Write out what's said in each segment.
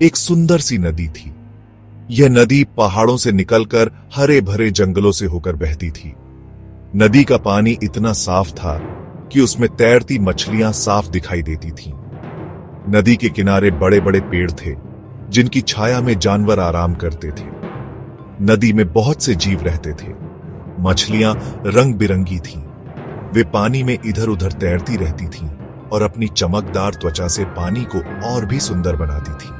एक सुंदर सी नदी थी। यह नदी पहाड़ों से निकलकर हरे भरे जंगलों से होकर बहती थी। नदी का पानी इतना साफ था कि उसमें तैरती मछलियां साफ दिखाई देती थीं। नदी के किनारे बड़े बड़े पेड़ थे जिनकी छाया में जानवर आराम करते थे। नदी में बहुत से जीव रहते थे। मछलियां रंग बिरंगी थीं। वे पानी में इधर उधर तैरती रहती थीं और अपनी चमकदार त्वचा से पानी को और भी सुंदर बनाती थीं।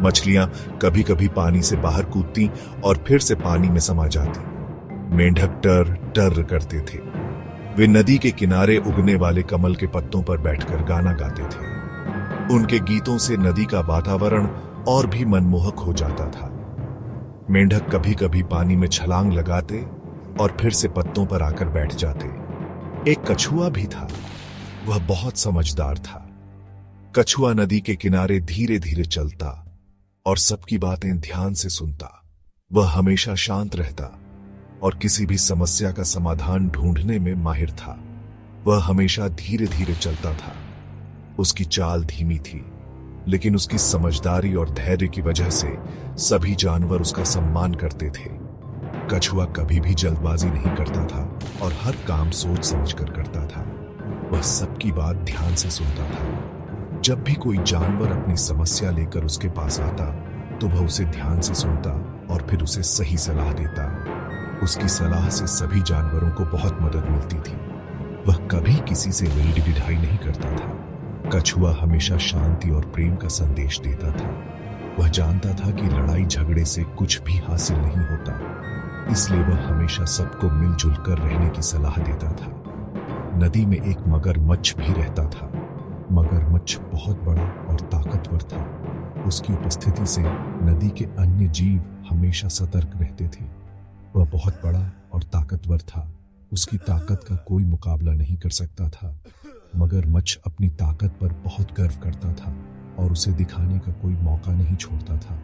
मछलियां कभी कभी पानी से बाहर कूदती और फिर से पानी में समा जाती। मेंढक टर टर करते थे। वे नदी के किनारे उगने वाले कमल के पत्तों पर बैठकर गाना गाते थे। उनके गीतों से नदी का वातावरण और भी मनमोहक हो जाता था। मेंढक कभी कभी पानी में छलांग लगाते और फिर से पत्तों पर आकर बैठ जाते। एक कछुआ भी था। वह बहुत समझदार था। कछुआ नदी के किनारे धीरे धीरे चलता और सबकी बातें ध्यान से सुनता। वह हमेशा शांत रहता और किसी भी समस्या का समाधान ढूंढने में माहिर था। वह हमेशा धीरे धीरे चलता था। उसकी चाल धीमी थी, लेकिन उसकी समझदारी और धैर्य की वजह से सभी जानवर उसका सम्मान करते थे। कछुआ कभी भी जल्दबाजी नहीं करता था और हर काम सोच समझकर करता था। वह सबकी बात ध्यान से सुनता था। जब भी कोई जानवर अपनी समस्या लेकर उसके पास आता तो वह उसे ध्यान से सुनता और फिर उसे सही सलाह देता। उसकी सलाह से सभी जानवरों को बहुत मदद मिलती थी। वह कभी किसी से रीढ़ ढिढाई नहीं करता था। कछुआ हमेशा शांति और प्रेम का संदेश देता था। वह जानता था कि लड़ाई झगड़े से कुछ भी हासिल नहीं होता, इसलिए वह हमेशा सबको मिलजुल कर रहने की सलाह देता था। नदी में एक मगरमच्छ भी रहता था। मगरमच्छ बहुत बड़ा और ताकतवर था। उसकी उपस्थिति से नदी के अन्य जीव हमेशा सतर्क रहते थे। वह बहुत बड़ा और ताकतवर था। उसकी ताकत का कोई मुकाबला नहीं कर सकता था। मगरमच्छ अपनी ताकत पर बहुत गर्व करता था और उसे दिखाने का कोई मौका नहीं छोड़ता था।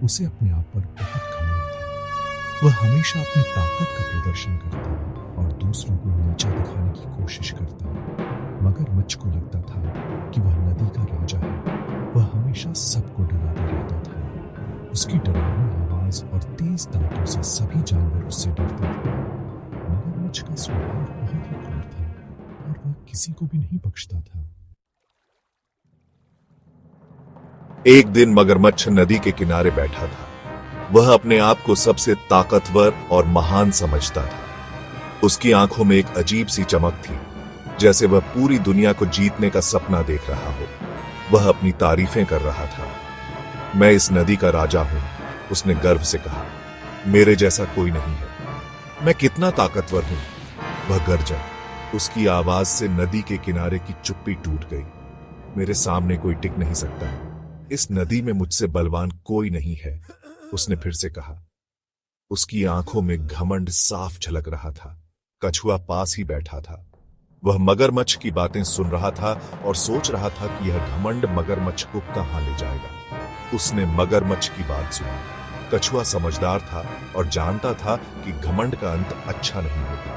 उसे अपने आप पर बहुत घमंड था। वह हमेशा अपनी ताकत का प्रदर्शन करता और दूसरों को नीचा दिखाने की कोशिश करता। मगरमच्छ को लगता था कि वह नदी का राजा है। वह हमेशा सबको डराता रहता था। उसकी डरावनी आवाज और तेज दांतों से सभी जानवर उससे डरते थे। मगरमच्छ का स्वभाव बहुत ही क्रूर था और वह किसी को भी नहीं बख्शता था। एक दिन मगरमच्छ नदी के किनारे बैठा था। वह अपने आप को सबसे ताकतवर और महान समझता था। उसकी आंखों में एक अजीब सी चमक थी, जैसे वह पूरी दुनिया को जीतने का सपना देख रहा हो। वह अपनी तारीफें कर रहा था। मैं इस नदी का राजा हूं, उसने गर्व से कहा। मेरे जैसा कोई नहीं है। मैं कितना ताकतवर हूं, वह गरजा। उसकी आवाज से नदी के किनारे की चुप्पी टूट गई। मेरे सामने कोई टिक नहीं सकता। इस नदी में मुझसे बलवान कोई नहीं है, उसने फिर से कहा। उसकी आंखों में घमंड साफ झलक रहा था। कछुआ पास ही बैठा था। वह मगरमच्छ की बातें सुन रहा था और सोच रहा था कि यह घमंड मगरमच्छ को कहां ले जाएगा। उसने मगरमच्छ की बात सुनी। कछुआ समझदार था और जानता था कि घमंड का अंत अच्छा नहीं होता।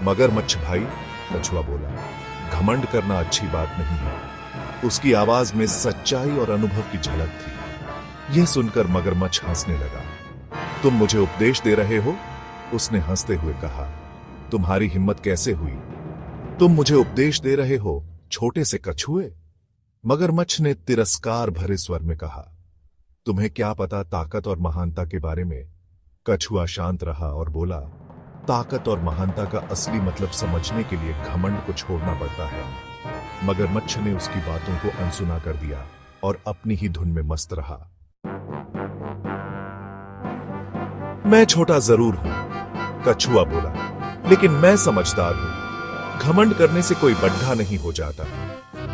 मगरमच्छ भाई, कछुआ बोला, घमंड करना अच्छी बात नहीं है। उसकी आवाज में सच्चाई और अनुभव की झलक थी। यह सुनकर मगरमच्छ हंसने लगा। तुम मुझे उपदेश दे रहे हो? उसने हंसते हुए कहा। तुम्हारी हिम्मत कैसे हुई? तुम मुझे उपदेश दे रहे हो, छोटे से कछुए? मगरमच्छ ने तिरस्कार भरे स्वर में कहा। तुम्हें क्या पता ताकत और महानता के बारे में? कछुआ शांत रहा और बोला, ताकत और महानता का असली मतलब समझने के लिए घमंड को छोड़ना पड़ता है। मगरमच्छ ने उसकी बातों को अनसुना कर दिया और अपनी ही धुन में मस्त रहा। मैं छोटा जरूर हूं, कछुआ बोला, लेकिन मैं समझदार हूं। घमंड करने से कोई बड्ढा नहीं हो जाता।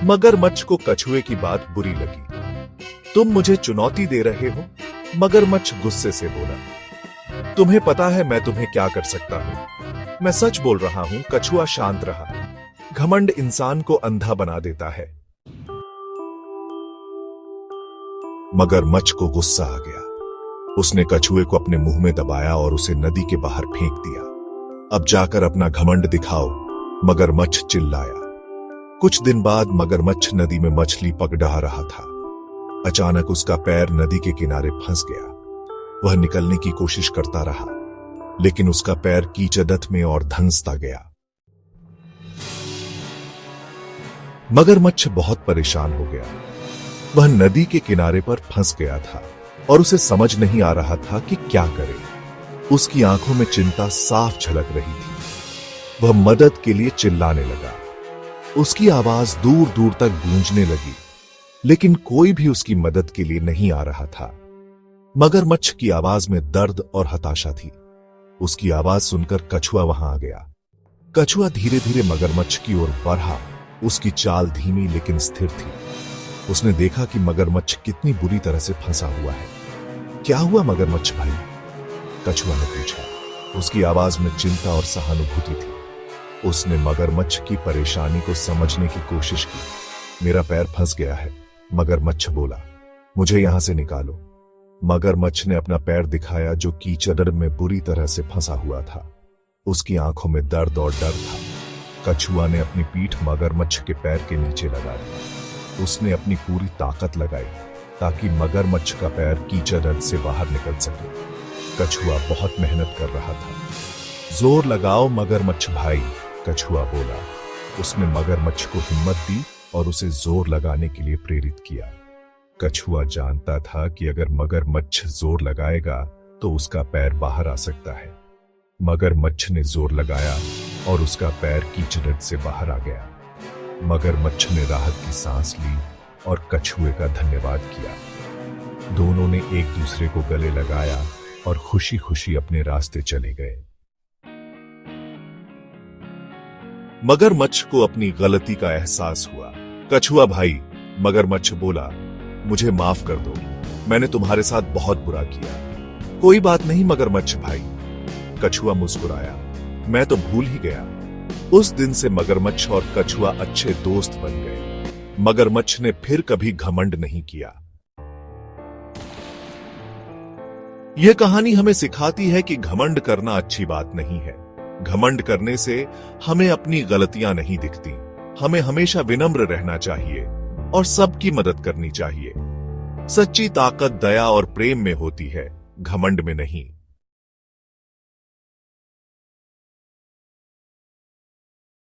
मगरमच्छ को कछुए की बात बुरी लगी। तुम मुझे चुनौती दे रहे हो? मगरमच्छ गुस्से से बोला। तुम्हें पता है मैं तुम्हें क्या कर सकता हूं? मैं सच बोल रहा हूं, कछुआ शांत रहा। घमंड इंसान को अंधा बना देता है। मगरमच्छ को गुस्सा आ गया। उसने कछुए को अपने मुंह में दबाया और उसे नदी के बाहर फेंक दिया। अब जाकर अपना घमंड दिखाओ, मगरमच्छ चिल्लाया। कुछ दिन बाद मगरमच्छ नदी में मछली पकड़ा रहा था। अचानक उसका पैर नदी के किनारे फंस गया। वह निकलने की कोशिश करता रहा, लेकिन उसका पैर कीचड़त में और धंसता गया। मगरमच्छ बहुत परेशान हो गया। वह नदी के किनारे पर फंस गया था और उसे समझ नहीं आ रहा था कि क्या करे। उसकी आंखों में चिंता साफ झलक रही थी। वह मदद के लिए चिल्लाने लगा। उसकी आवाज दूर दूर तक गूंजने लगी, लेकिन कोई भी उसकी मदद के लिए नहीं आ रहा था। मगरमच्छ की आवाज में दर्द और हताशा थी। उसकी आवाज सुनकर कछुआ वहां आ गया। कछुआ धीरे धीरे मगरमच्छ की ओर बढ़ा। उसकी चाल धीमी लेकिन स्थिर थी। उसने देखा कि मगरमच्छ कितनी बुरी तरह से फंसा हुआ है। क्या हुआ मगरमच्छ भाई? कछुआ ने पूछा। उसकी आवाज में चिंता और सहानुभूति थी। उसने मगरमच्छ की परेशानी को समझने की कोशिश की। मेरा पैर फंस गया है, मगरमच्छ बोला। मुझे यहां से निकालो। मगरमच्छ ने अपना पैर दिखाया, जो कीचड़ में बुरी तरह से फंसा हुआ था। उसकी आंखों में दर्द और डर था। कछुआ ने अपनी पीठ मगरमच्छ के पैर के नीचे लगा दी। उसने अपनी पूरी ताकत लगाई ताकि मगरमच्छ का पैर कीचड़ से बाहर निकल सके। कछुआ बहुत मेहनत कर रहा था। जोर लगाओ मगरमच्छ भाई, कछुआ बोला। उसने मगरमच्छ को हिम्मत दी और उसे जोर लगाने के लिए प्रेरित किया। कछुआ जानता था कि अगर मगरमच्छ जोर लगाएगा तो उसका पैर बाहर आ सकता है। मगरमच्छ ने जोर लगाया और उसका पैर कीचड़ से बाहर आ गया। मगरमच्छ ने राहत की सांस ली और कछुए का धन्यवाद किया। दोनों ने एक दूसरे को गले लगाया और खुशी खुशी अपने रास्ते चले गए। मगरमच्छ को अपनी गलती का एहसास हुआ। कछुआ भाई, मगरमच्छ बोला, मुझे माफ कर दो। मैंने तुम्हारे साथ बहुत बुरा किया। कोई बात नहीं मगरमच्छ भाई, कछुआ मुस्कुराया। मैं तो भूल ही गया। उस दिन से मगरमच्छ और कछुआ अच्छे दोस्त बन गए। मगरमच्छ ने फिर कभी घमंड नहीं किया। यह कहानी हमें सिखाती है कि घमंड करना अच्छी बात नहीं है। घमंड करने से हमें अपनी गलतियां नहीं दिखती। हमें हमेशा विनम्र रहना चाहिए और सबकी मदद करनी चाहिए। सच्ची ताकत दया और प्रेम में होती है, घमंड में नहीं।